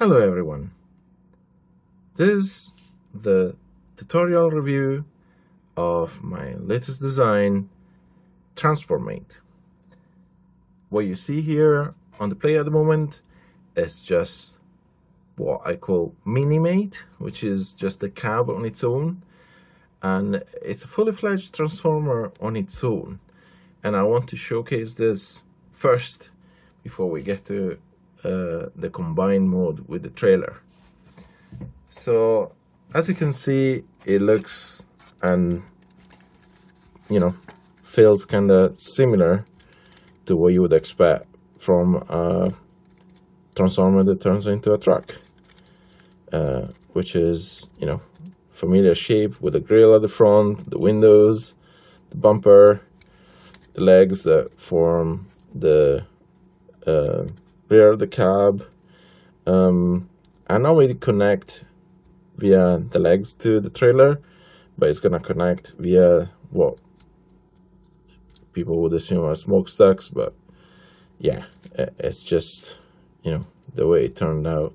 Hello everyone, this is the tutorial review of my latest design, Transformate. What you see here on the play at the moment is just what I call Minimate, which is just the cab on its own, and it's a fully fledged transformer on its own, and I want to showcase this first before we get to the combined mode with the trailer. So as you can see, it looks and feels kind of similar to what you would expect from a transformer that turns into a truck, which is familiar shape with the grille at the front, the windows, the bumper, the legs that form the rear of the cab, and not really connect via the legs to the trailer, but it's gonna connect via what people would assume are smokestacks. But yeah, it's just the way it turned out.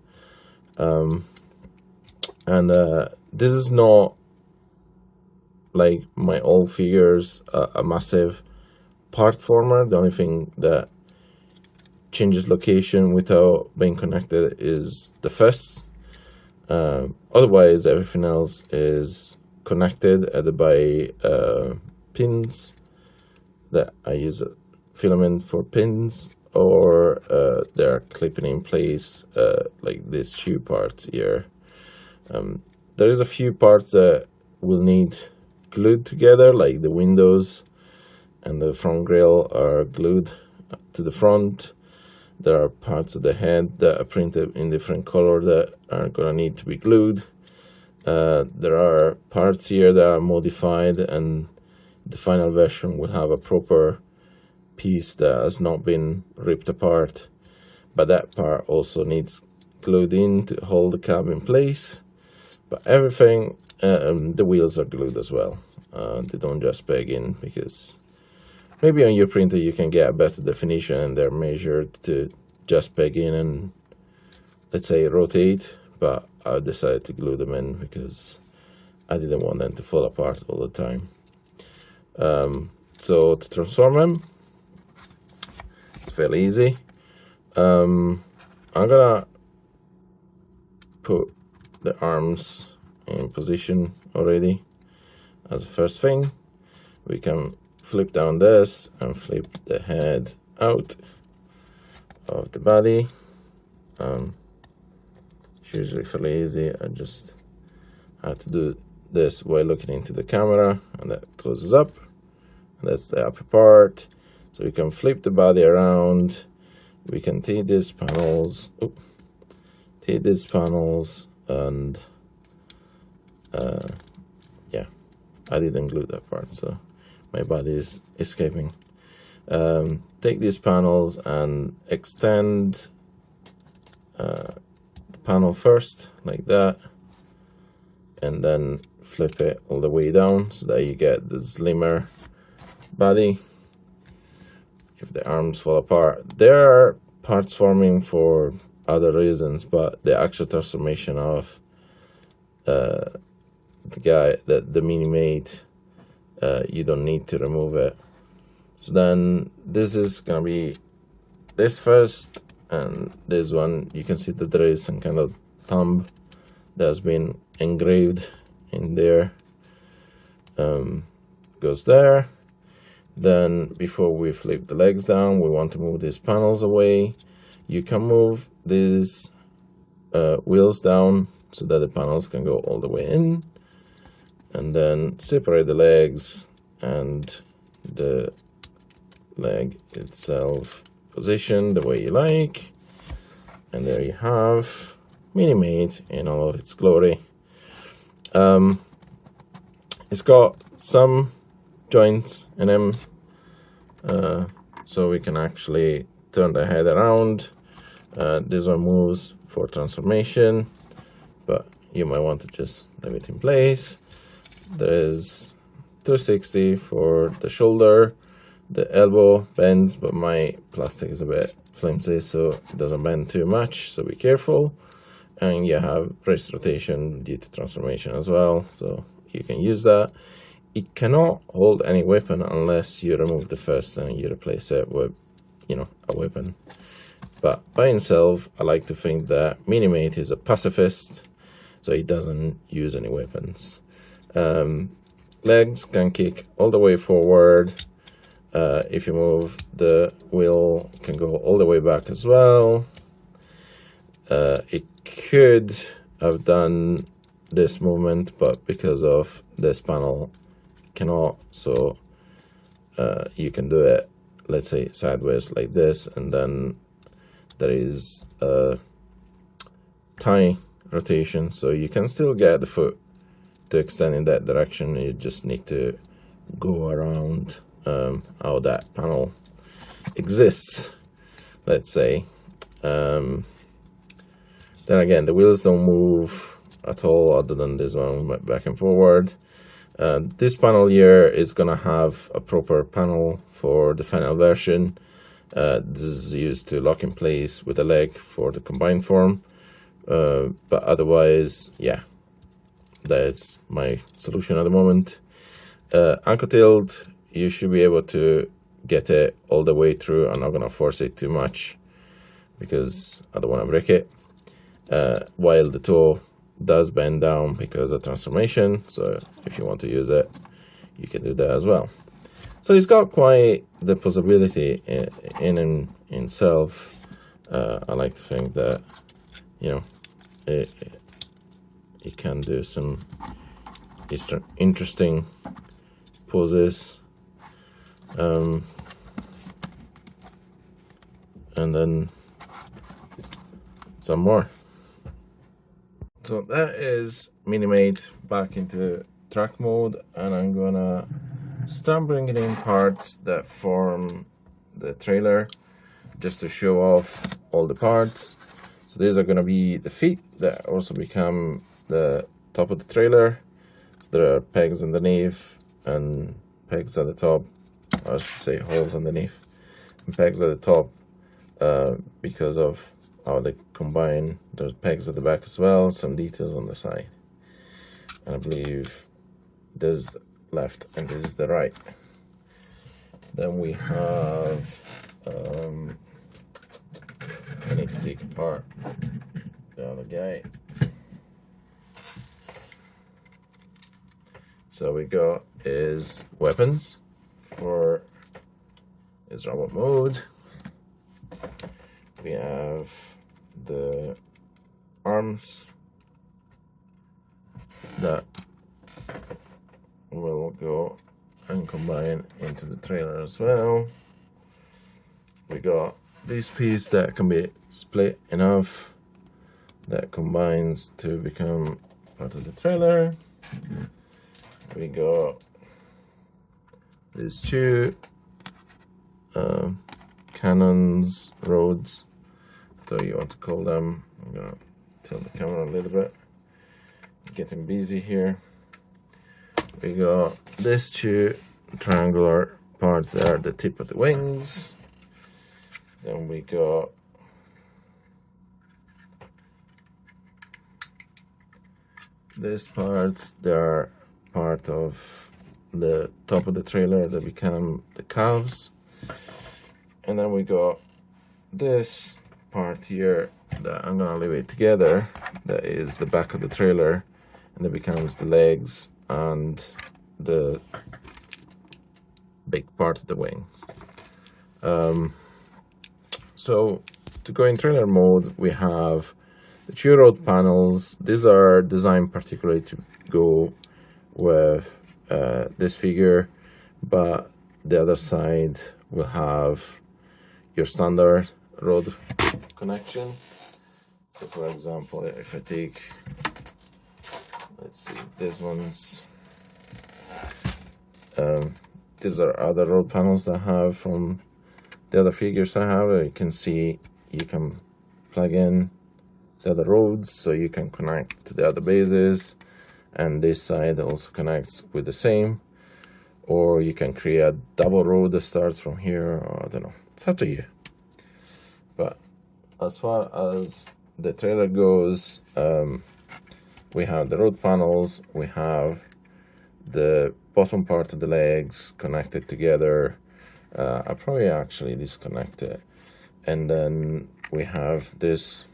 And this is not like my old figures, a massive part former. The only thing that changes location without being connected is the fists. Otherwise, everything else is connected either by pins that I use a filament for pins, or they're clipping in place like these shoe parts here. There is a few parts that will need glued together, like the windows and the front grille are glued to the front. There are parts of the head that are printed in different color that are gonna need to be glued. There are parts here that are modified, and the final version will have a proper piece that has not been ripped apart, but that part also needs glued in to hold the cab in place. But everything, the wheels are glued as well. They don't just peg in, because maybe on your printer you can get a better definition and they're measured to just peg in and, let's say, rotate, but I decided to glue them in because I didn't want them to fall apart all the time. So to transform them, it's fairly easy. I'm gonna put the arms in position already. As the first thing, we can flip down this and flip the head out of the body. It's usually fairly easy. I just had to do this while looking into the camera, and that closes up. And that's the upper part. So we can flip the body around. We can take these panels, and yeah, I didn't glue that part, so my body is escaping. Take these panels and extend the panel first, like that, and then flip it all the way down so that you get the slimmer body. If the arms fall apart, there are parts forming for other reasons, but the actual transformation of the Minimate, you don't need to remove it. So then this is gonna be this first, and this one, you can see that there is some kind of thumb that's been engraved in there. Goes there. Then before we flip the legs down, we want to move these panels away. You can move these wheels down so that the panels can go all the way in, and then separate the legs and the leg itself position the way you like, and there you have Minimate in all of its glory. It's got some joints in them, so we can actually turn the head around. These are moves for transformation, but you might want to just leave it in place. There is 360 for the shoulder. The elbow bends, but my plastic is a bit flimsy, so it doesn't bend too much, so be careful. and you have wrist rotation due to transformation as well, so you can use that. It cannot hold any weapon unless you remove the first and you replace it with, you know, a weapon. But by himself, I like to think that Minimate is a pacifist, so he doesn't use any weapons. Legs can kick all the way forward. If you move, the wheel can go all the way back as well. It could have done this movement, but because of this panel, it cannot. So you can do it, let's say, sideways like this, and then there is a tiny rotation, so you can still get the foot to extend in that direction. You just need to go around how that panel exists, let's say. Then again, the wheels don't move at all other than this one back and forward. This panel here is gonna have a proper panel for the final version. This is used to lock in place with a leg for the combined form, but otherwise, yeah, that's my solution at the moment. Anchor tilt, you should be able to get it all the way through. I'm not gonna force it too much because I don't want to break it, while the toe does bend down because of transformation, so if you want to use it, you can do that as well. So it's got quite the possibility in itself. I like to think that, you know, it can do some interesting poses, and then some more. So that is Minimate back into track mode, and I'm gonna start bringing in parts that form the trailer just to show off all the parts. So these are gonna be the feet that also become the top of the trailer. So there are pegs underneath and pegs at the top, or I should say holes underneath and pegs at the top, because of how they combine. There's pegs at the back as well, some details on the side. And I believe there's the left and this is the right. Then we have, I need to take apart the other guy. So we got his weapons for his robot mode. We have the arms that will go and combine into the trailer as well. We got this piece that can be split in half that combines to become part of the trailer. We got these two cannons, rods, so you want to call them. I'm gonna tilt the camera a little bit, getting busy here. We got these two triangular parts that are the tip of the wings. Then we got these parts that are part of the top of the trailer that become the calves. And then we got this part here that I'm gonna leave it together, that is the back of the trailer, and it becomes the legs and the big part of the wing. So to go in trailer mode, we have the two road panels. These are designed particularly to go with this figure, but the other side will have your standard road connection. So for example, if I take, let's see, these ones, these are other road panels that I have from the other figures I have. You can see you can plug in the other roads so you can connect to the other bases, and this side also connects with the same, or you can create a double road that starts from here, or I don't know, it's up to you. But as far as the trailer goes, we have the road panels, we have the bottom part of the legs connected together. I'll probably actually disconnect it, and then we have this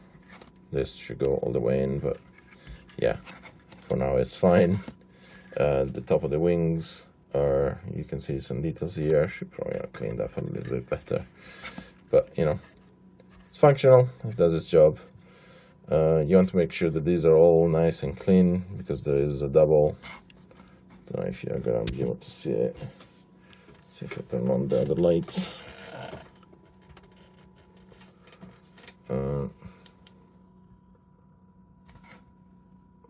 should go all the way in, but yeah, for now it's fine. The top of the wings are, you can see some details here. Should probably have cleaned up a little bit better, but you know, it's functional, it does its job. You want to make sure that these are all nice and clean, because there is a double. Don't know if you're gonna be able to see it. See if I turn on the other lights.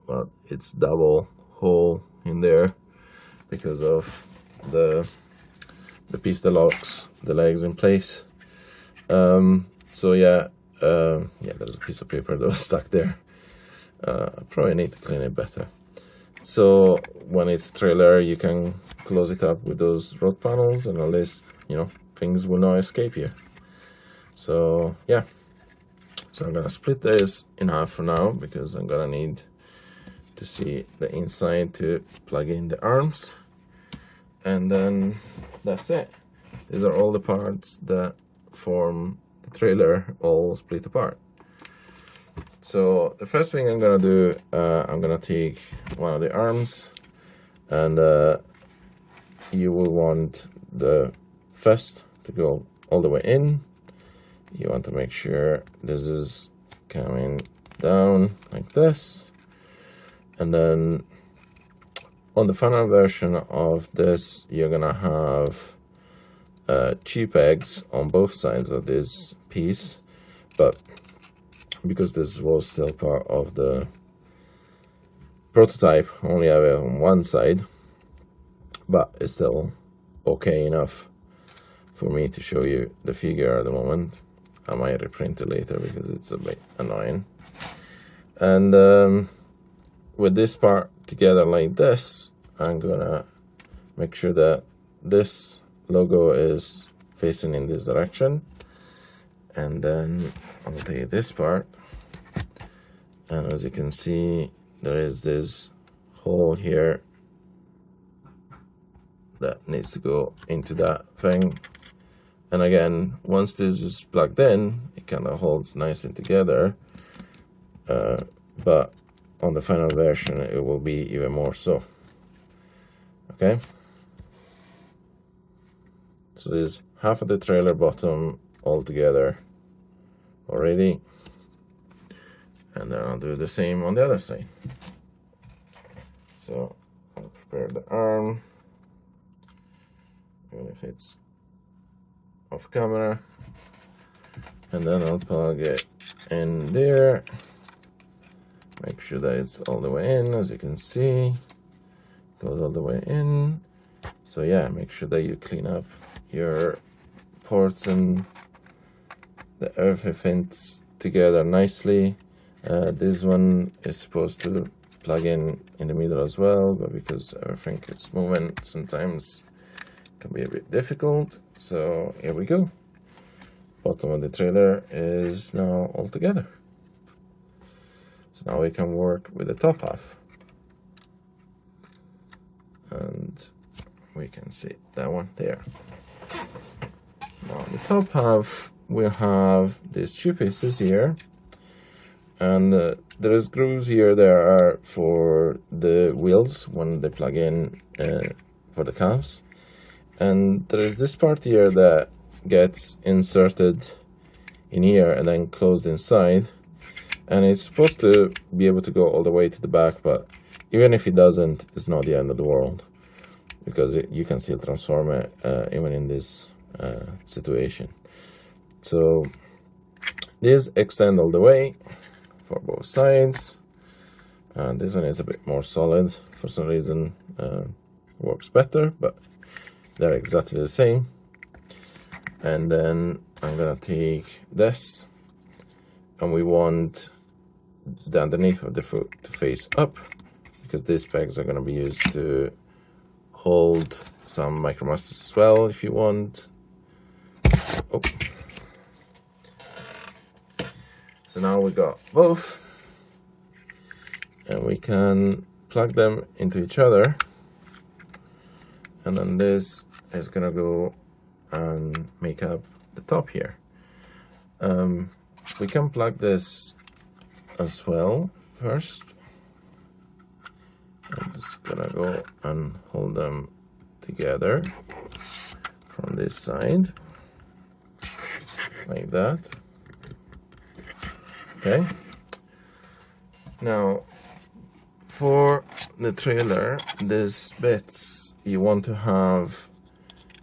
But it's double hole in there because of the piece that locks the legs in place. So yeah, there's a piece of paper that was stuck there. I probably need to clean it better. So when it's trailer, you can close it up with those road panels, and at least, you know, things will not escape you. So yeah, so I'm gonna split this in half for now, because I'm gonna need to see the inside to plug in the arms, and then that's it. These are all the parts that form the trailer, all split apart. So the first thing I'm gonna do, I'm gonna take one of the arms, and you will want the first to go all the way in. You want to make sure this is coming down like this, and then on the final version of this, you're gonna have cheap pegs on both sides of this piece, but because this was still part of the prototype, only have it on one side, but it's still okay enough for me to show you the figure at the moment. I might reprint it later because it's a bit annoying. And with this part together like this, I'm gonna make sure that this logo is facing in this direction, and then I'll take this part, and as you can see, there is this hole here that needs to go into that thing. And again, once this is plugged in, it kind of holds nicely together, but on the final version it will be even more so. Okay, so there's half of the trailer bottom all together already, and then I'll do the same on the other side. So I'll prepare the arm, even if it's off camera, and then I'll plug it in there. Make sure that it's all the way in. As you can see, goes all the way in. So yeah, make sure that you clean up your ports and the earthy fits together nicely. This one is supposed to plug in the middle as well, but because everything is moving, sometimes it can be a bit difficult. So here we go. Bottom of the trailer is now all together. So now we can work with the top half, and we can see that one there. Now the top half will have these two pieces here, and there is grooves here that are for the wheels when they plug in for the calves, and there is this part here that gets inserted in here and then closed inside, and it's supposed to be able to go all the way to the back, but even if it doesn't, it's not the end of the world, because you can still transform it even in this situation. So these extend all the way for both sides, and this one is a bit more solid for some reason, works better, but they're exactly the same. And then I'm gonna take this, and we want the underneath of the foot to face up, because these pegs are gonna be used to hold some micromasters as well if you want. Oh. So now we got both, and we can plug them into each other, and then this is gonna go and make up the top here. We can plug this as well first. I'm just gonna go and hold them together from this side, like that. Okay. Now, for the trailer, these bits, you want to have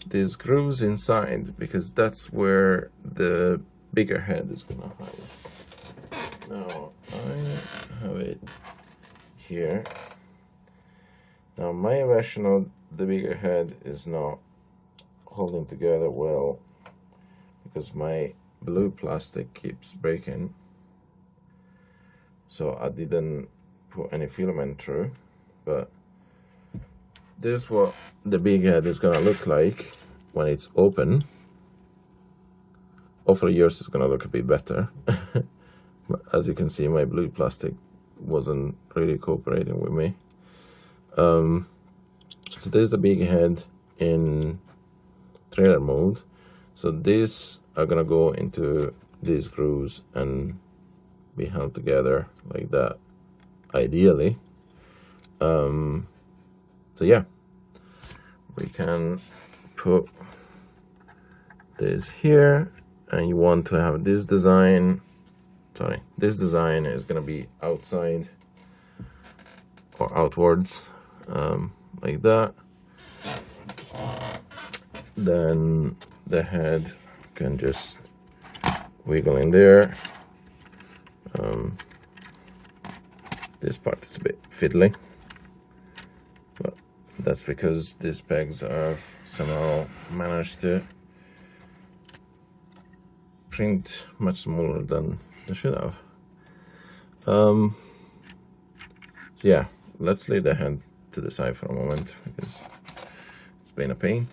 these grooves inside, because that's where the bigger head is gonna hide. Now, I have it here. Now, my version of the bigger head is not holding together well because my blue plastic keeps breaking. So I didn't put any filament through, but this is what the big head is gonna look like when it's open. Hopefully yours is gonna look a bit better. But as you can see, my blue plastic wasn't really cooperating with me. So there's the big head in trailer mode. So these are gonna go into these grooves and be held together like that, ideally. So yeah, we can put this here, and you want to have this design. Sorry, this design is gonna be outside or outwards, like that. Then the head can just wiggle in there. This part is a bit fiddly, but that's because these pegs are somehow managed to print much smaller than they should have. So yeah, let's lay the head to the side for a moment because it's been a pain.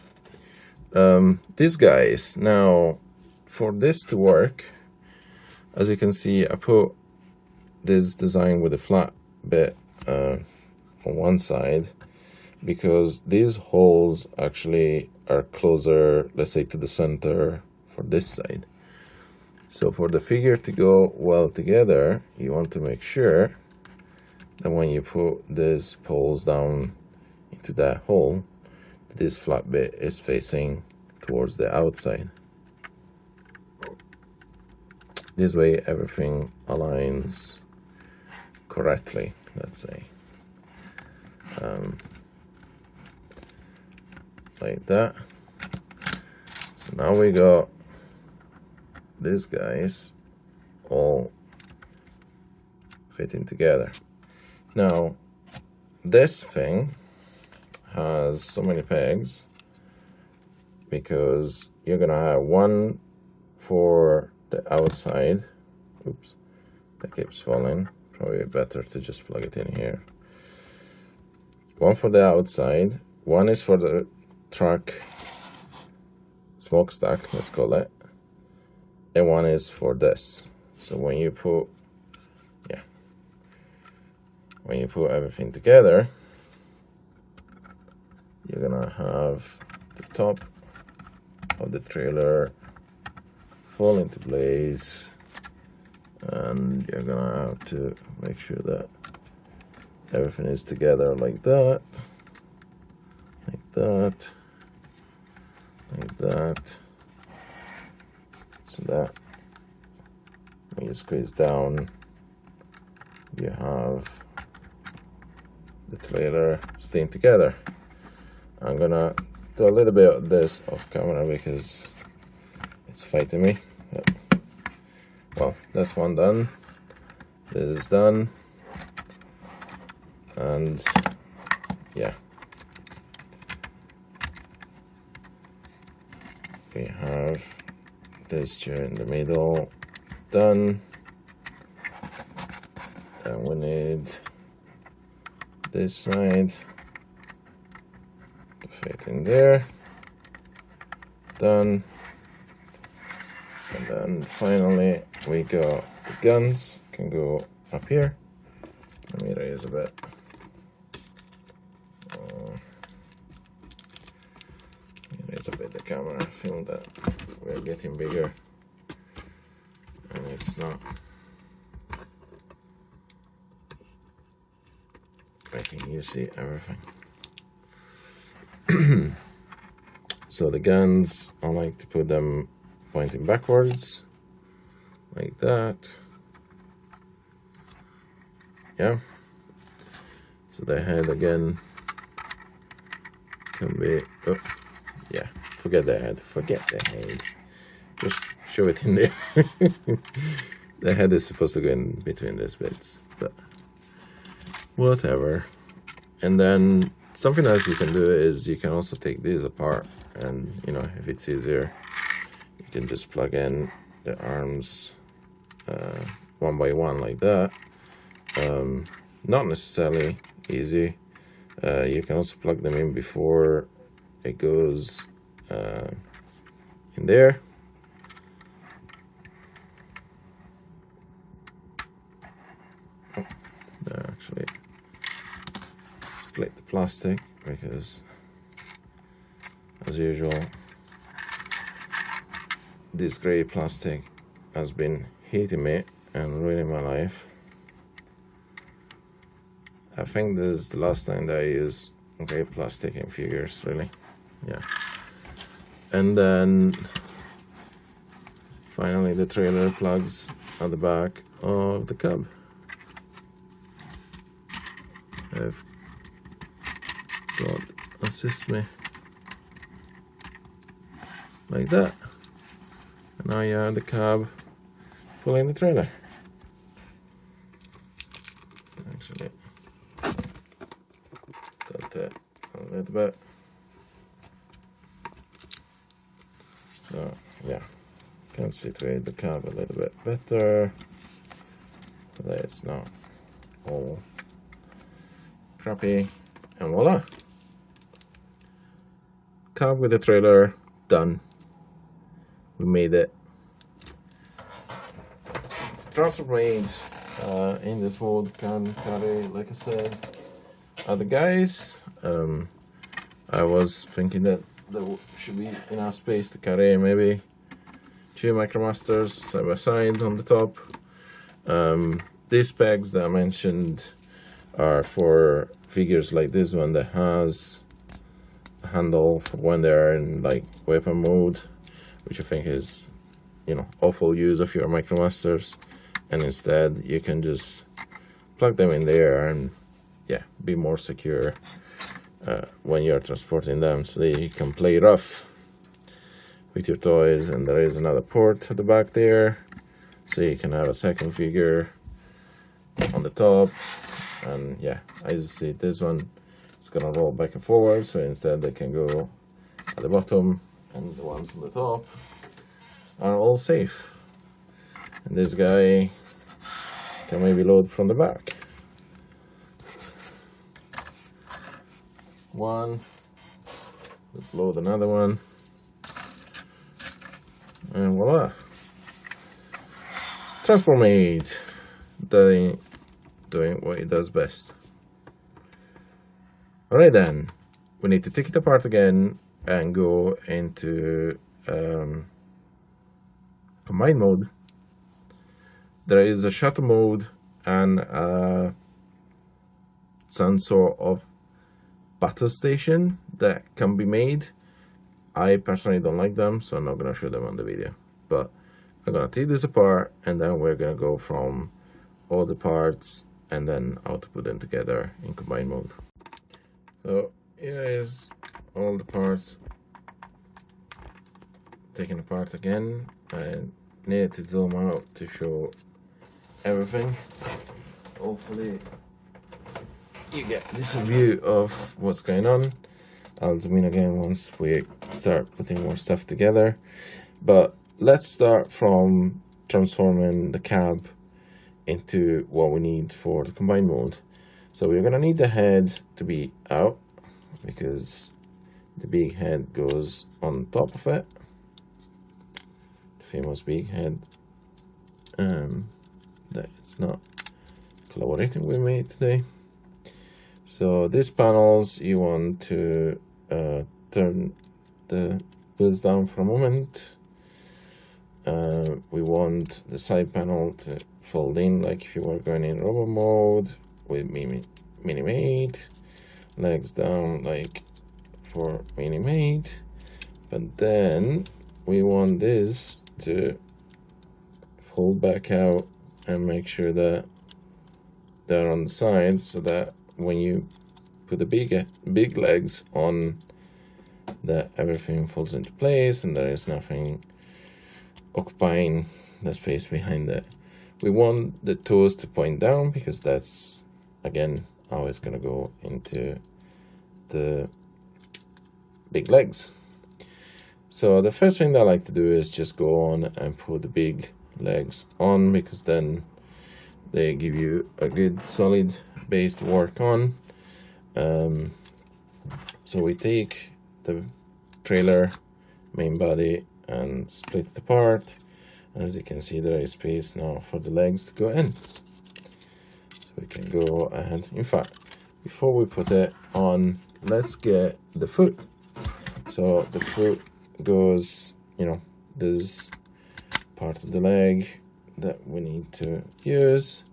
These guys, now for this to work, as you can see, I put this design with a flat bit on one side because these holes actually are closer, let's say, to the center for this side. So for the figure to go well together, you want to make sure that when you put these poles down into that hole, this flat bit is facing towards the outside. This way everything aligns correctly, let's say. Like that. So now we got these guys all fitting together. Now, this thing has so many pegs because you're gonna have one for the outside. Oops, that keeps falling. Probably better to just plug it in here. One for the outside, one is for the truck smokestack, let's call it, and one is for this. So when you put, when you put everything together, you're gonna have the top of the trailer fall into place, and you're gonna have to make sure that everything is together like that, like that, like that, so that when you squeeze down, you have the trailer staying together. I'm gonna do a little bit of this off camera because it's fighting me. But, well, that's one done. This is done. And yeah, we have this chair in the middle done, and we need this side to fit in there, done. And then finally we got guns can go up here. Let me raise a bit. Raise a bit the camera. I feel that we're getting bigger, and it's not making you see everything. So the guns, I like to put them pointing backwards, like that. Yeah. So the head again can be, oh, yeah, forget the head, just show it in there. The head is supposed to go in between these bits, but whatever. And then something else you can do is you can also take these apart, and you know, if it's easier, you can just plug in the arms one by one like that. Not necessarily easy. You can also plug them in before it goes in there. Oh, actually split the plastic, because as usual this gray plastic has been hitting me and ruining my life. I think this is the last time that I use gray plastic in figures, really. Yeah. And then finally the trailer plugs at the back of the cab. If God assist me. Like that. And now you have the cab pulling the trailer. Actually, tilt it a little bit. So yeah, can situate the cab a little bit better, so that it's not all crappy, and voila! Cab with the trailer done. We made it. It's transformable in this mode, can carry, like I said, other guys. I was thinking that there should be enough space to carry maybe 2 Micromasters side by side on the top. These pegs that I mentioned are for figures like this one that has a handle for when they're in like weapon mode, which I think is, you know, awful use of your Micromasters, and instead you can just plug them in there and yeah, be more secure when you're transporting them, so that you can play rough with your toys. And there is another port at the back there, so you can have a second figure on the top. And yeah, I just see this one is gonna roll back and forward, so instead they can go at the bottom, and the ones on the top are all safe. And this guy can maybe load from the back. One, let's load another one, and voila, transformable, doing what it does best. Alright then, we need to take it apart again and go into combine mode. There is a shutter mode and some sort of battle station that can be made. I personally don't like them, so I'm not gonna show them on the video, but I'm gonna take this apart, and then we're gonna go from all the parts and then how to put them together in combine mode. So here is all the parts taken apart again. I needed to zoom out to show everything. Hopefully you get this view of what's going on. I'll zoom in again once we start putting more stuff together, but let's start from transforming the cab into what we need for the combine mode. So we're gonna need the head to be out, because the big head goes on top of it, the famous big head. that it's not collaborating with me today. So these panels, you want to turn the wheels down for a moment. We want the side panel to fold in like if you were going in robo mode with mini made. Legs down like for mini made. But then we want this to fold back out and make sure that they're on the side, so that when you put the big legs on, that everything falls into place and there is nothing occupying the space behind it. We want the toes to point down because that's, again, always going to go into the big legs. So the first thing that I like to do is just go on and put the big legs on, because then they give you a good solid base to work on. So we take the trailer main body and split it apart, and as you can see, there is space now for the legs to go in. So we can go ahead. In fact, before we put it on, let's get the foot. So the foot goes, this part of the leg that we need to use.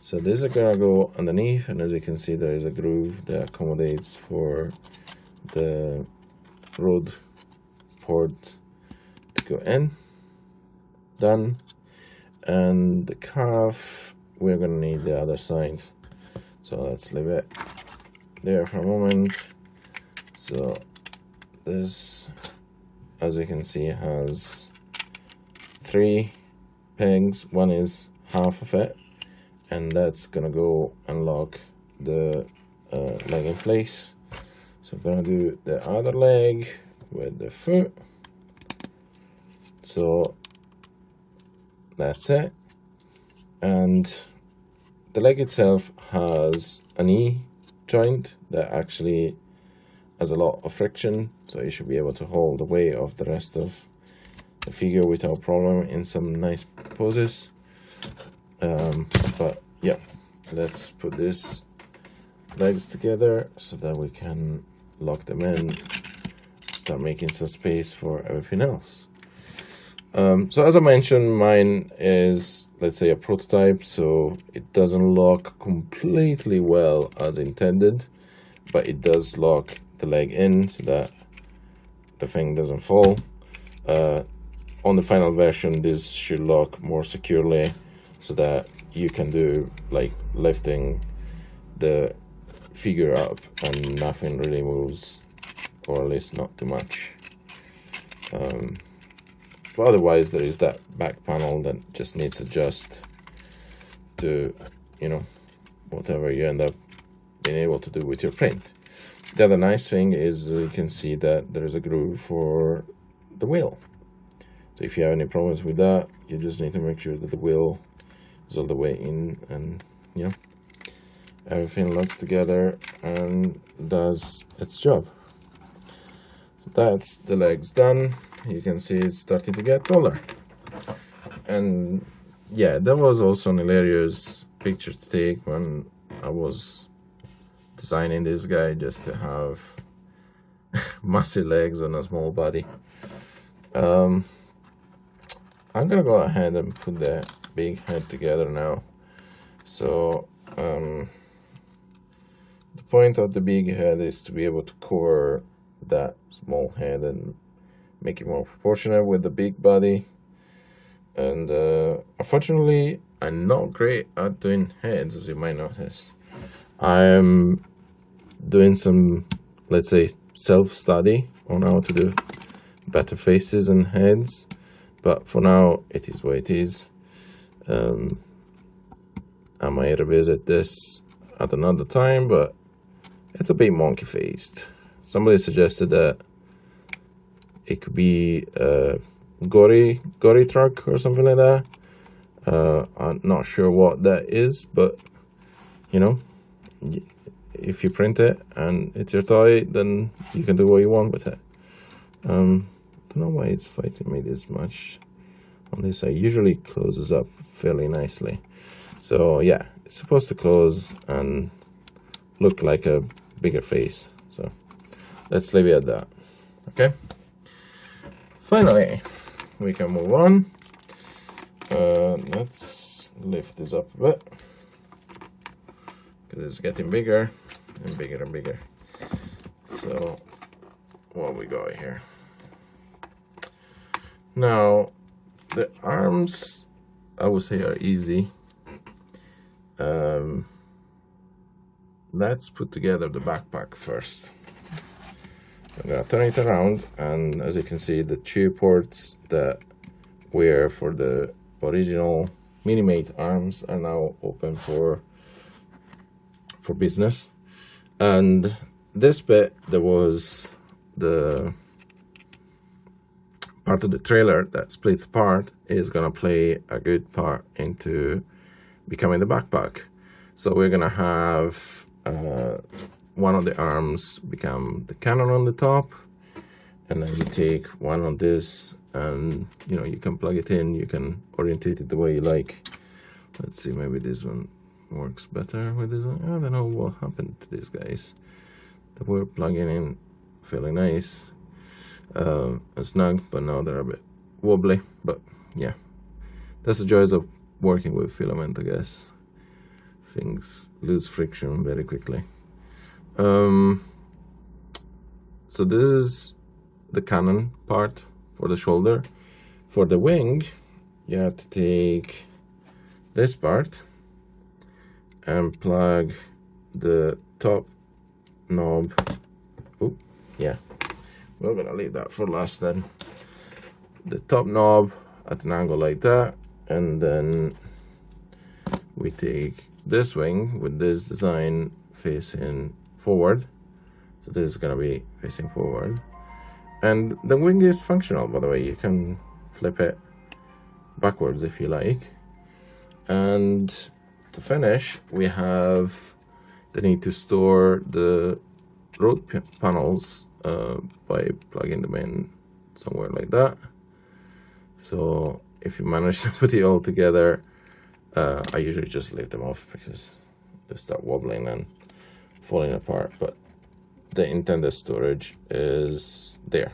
So these are gonna go underneath, and as you can see, there is a groove that accommodates for the road port to go in. Done. And the calf, we're gonna need the other side. So let's leave it there for a moment. So this, as you can see, has 3 pegs. One is half of it, and that's gonna go and lock the leg in place. So I'm gonna do the other leg with the foot. So that's it. And the leg itself has a knee joint that actually has a lot of friction, so you should be able to hold the weight of the rest of the figure without problem in some nice poses. But yeah, let's put these legs together so that we can lock them in, start making some space for everything else. So as I mentioned, mine is, let's say, a prototype, so it doesn't lock completely well as intended, but it does lock the leg in so that the thing doesn't fall. On the final version, this should lock more securely so that you can do like lifting the figure up and nothing really moves, or at least not too much. But otherwise, there is that back panel that just needs adjust to, whatever you end up being able to do with your print. The other nice thing is you can see that there is a groove for the wheel. So if you have any problems with that, you just need to make sure that the wheel is all the way in, and everything locks together and does its job. So that's the legs done. You can see it's starting to get taller. And yeah, that was also an hilarious picture to take when I was designing this guy, just to have massive legs on a small body. I'm gonna go ahead and put the big head together now. So the point of the big head is to be able to cover that small head and make it more proportionate with the big body. And unfortunately, I'm not great at doing heads, as you might notice. I'm doing some, let's say, self-study on how to do better faces and heads, but for now it is what it is. I might revisit this at another time, but it's a bit monkey faced. Somebody suggested that it could be a gory truck or something like that. I'm not sure what that is, but if you print it and it's your toy, then you can do what you want with it. Don't know why it's fighting me this much. on this side usually closes up fairly nicely. So yeah, it's supposed to close and look like a bigger face. So let's leave it at that. Okay. Finally, we can move on. Let's lift this up a bit because it's getting bigger and bigger and bigger. So what we got here now, the arms I would say are easy. Let's put together the backpack first. I'm gonna turn it around, and as you can see, the two ports that were for the original Minimate arms are now open for business. And this bit, there was the part of the trailer that splits apart, is gonna play a good part into becoming the backpack. So we're gonna have one of the arms become the cannon on the top, and then you take one of this, and you can plug it in, you can orientate it the way you like. Let's see, maybe this one works better with this one. I don't know what happened to these guys. They were plugging in fairly nice and snug, but now they're a bit wobbly. But yeah, that's the joys of working with filament, I guess. Things lose friction very quickly. So this is the cannon part for the shoulder. For the wing, you have to take this part and plug the top knob. Oh, yeah, we're gonna leave that for last then. The top knob at an angle like that, and then we take this wing with this design facing forward. So this is gonna be facing forward, and the wing is functional, by the way. You can flip it backwards if you like. And to finish, we have the need to store the road panels by plugging them in somewhere like that. So if you manage to put it all together, I usually just leave them off because they start wobbling and falling apart, but the intended storage is there.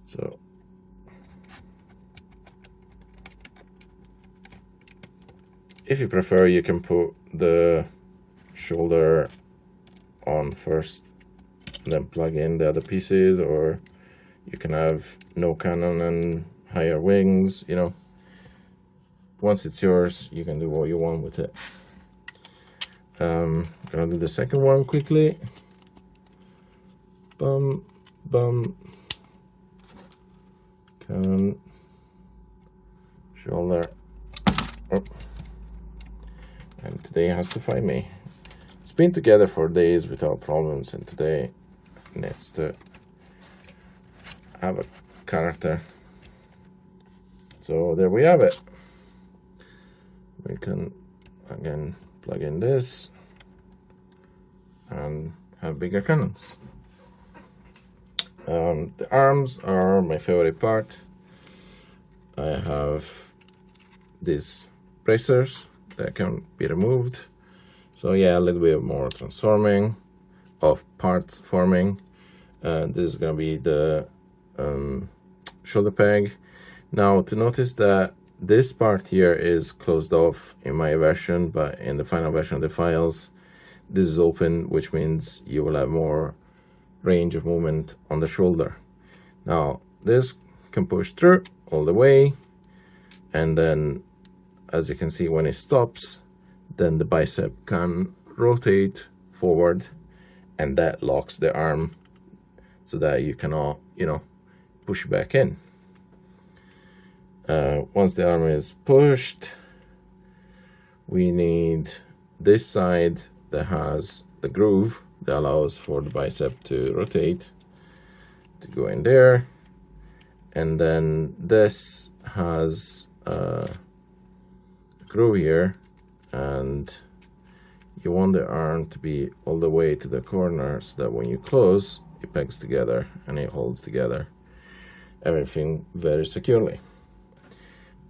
So if you prefer, you can put the shoulder on first and then plug in the other pieces, or you can have no cannon and higher wings. Once it's yours, you can do what you want with it. Gonna do the second one quickly. Bum, bum, cannon, shoulder. Oh. And today has to find me. It's been together for days without problems, and today needs to have a character. So there we have it. We can again plug in this and have bigger cannons. The arms are my favorite part. I have these bracers that can be removed. So yeah, a little bit more transforming of parts forming. This is gonna be the shoulder peg. Now to notice that this part here is closed off in my version, but in the final version of the files, this is open, which means you will have more range of movement on the shoulder. Now this can push through all the way, and then as you can see, when it stops, then the bicep can rotate forward, and that locks the arm so that you cannot, push back in. Once the arm is pushed, we need this side that has the groove that allows for the bicep to rotate to go in there, and then this has a groove here, and you want the arm to be all the way to the corner so that when you close, it pegs together and it holds together everything very securely.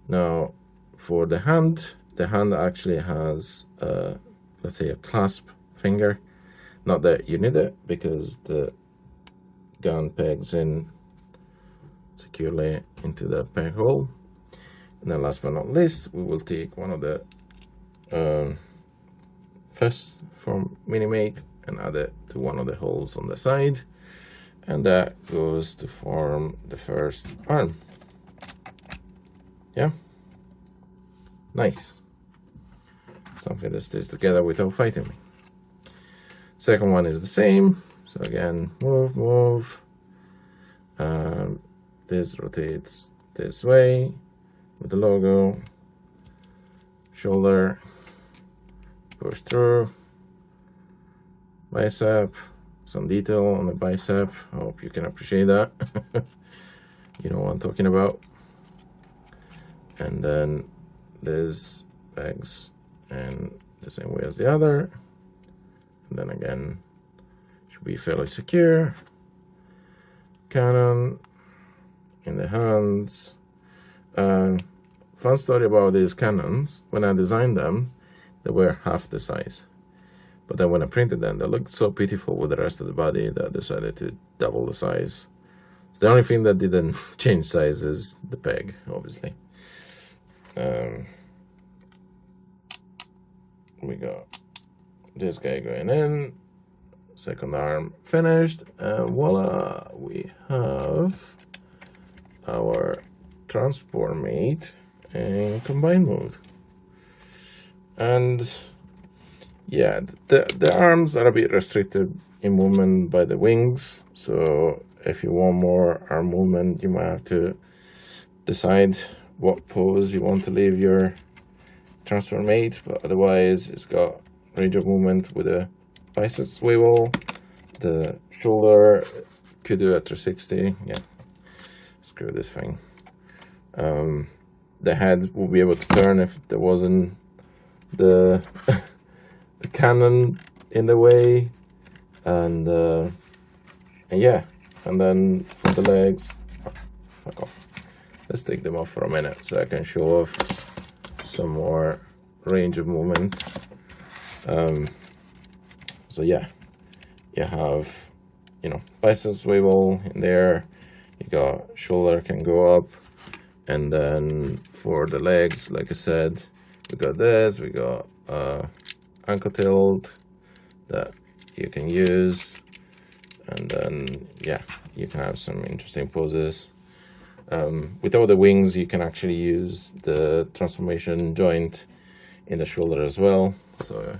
Now, for the hand actually has, let's say, a clasp finger. Not that you need it, because the gun pegs in securely into the peg hole. And then last but not least, we will take one of the fists from Minimate and add it to one of the holes on the side, and that goes to form the first arm. Yeah, nice. Something that stays together without fighting me. Second one is the same. So again, move. This rotates this way with the logo. Shoulder, push through. Bicep, some detail on the bicep. I hope you can appreciate that. You know what I'm talking about. And then this pegs in the same way as the other. And then again, should be fairly secure. Cannon in the hands. Fun story about these cannons. When I designed them, they were half the size. But then when I printed them, they looked so pitiful with the rest of the body that I decided to double the size. So the only thing that didn't change size is the peg, obviously. We got this guy going in, second arm finished, and voila, we have our transformate in combined mode. And yeah, the arms are a bit restricted in movement by the wings, so if you want more arm movement, you might have to decide what pose you want to leave your transformate, but otherwise it's got range of movement with a bicep swivel. The shoulder could do a 360. Yeah, screw this thing. The head will be able to turn if there wasn't the the cannon in the way, and yeah, and then for the legs, fuck off. Let's take them off for a minute so I can show off some more range of movement. So yeah, you have, you know, bicep swivel in there. You got shoulder can go up, and then for the legs, like I said, we got this. We got ankle tilt that you can use, and then yeah, you can have some interesting poses. Without the wings, you can actually use the transformation joint in the shoulder as well, so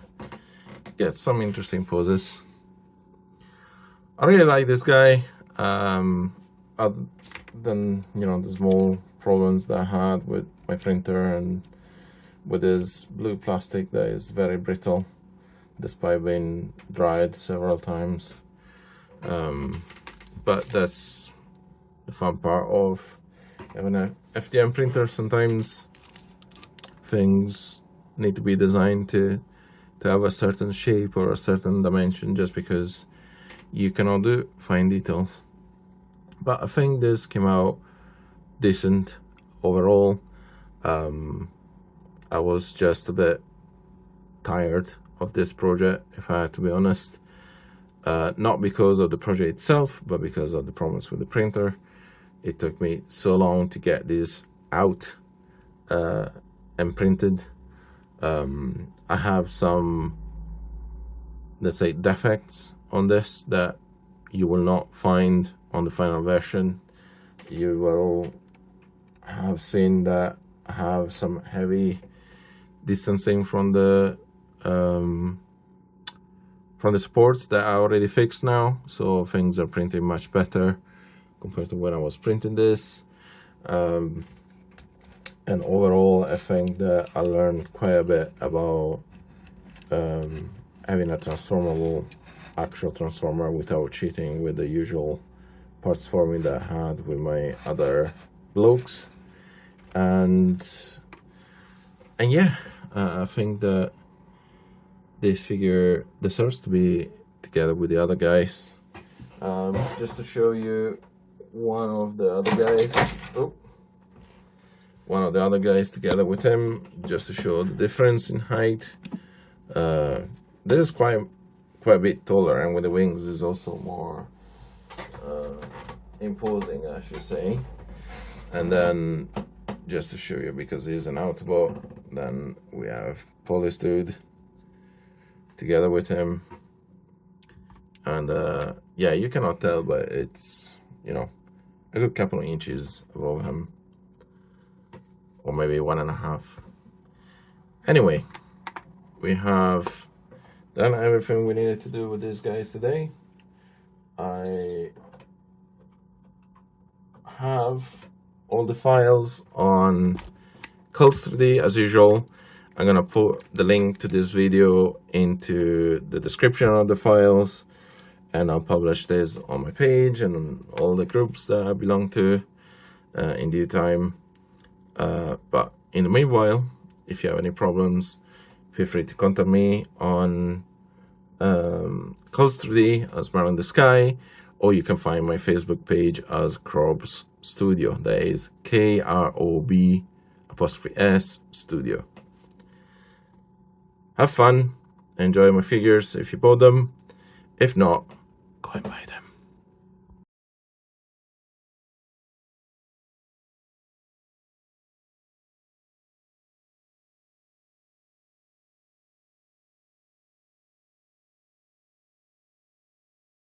get some interesting poses. I really like this guy. Other than, you know, the small problems that I had with my printer and with this blue plastic that is very brittle despite being dried several times, but that's the fun part of having a FDM printer. Sometimes things need to be designed to have a certain shape or a certain dimension just because you cannot do fine details. But I think this came out decent overall. I was just a bit tired of this project, if I had to be honest. Not because of the project itself, but because of the problems with the printer. It took me so long to get this out and printed. I have some, let's say, defects on this that you will not find on the final version. You will have seen that I have some heavy distancing from the supports that I already fixed now, so things are printing much better compared to when I was printing this. And overall, I think that I learned quite a bit about having a transformable actual transformer without cheating with the usual parts forming that I had with my other BLOKES. And yeah, I think that this figure deserves to be together with the other guys. Just to show you one of the other guys. Oh, one of the other guys together with him, just to show the difference in height. This is quite a bit taller, and with the wings is also more imposing, I should say. And then just to show you, because he's an altough, then we have Polish dude together with him. And yeah, you cannot tell, but it's, you know, a good couple of inches above him, or maybe 1.5. Anyway, we have done everything we needed to do with these guys today. I have all the files on Cults 3D as usual. I'm gonna put the link to this video into the description of the files, and I'll publish this on my page and on all the groups that I belong to in due time. But in the meanwhile, if you have any problems, feel free to contact me on Cults 3D as Mar in the Sky, or you can find my Facebook page as Krobs Studio. That is KROB_S Studio. Have fun, enjoy my figures if you bought them. If not, go and buy them.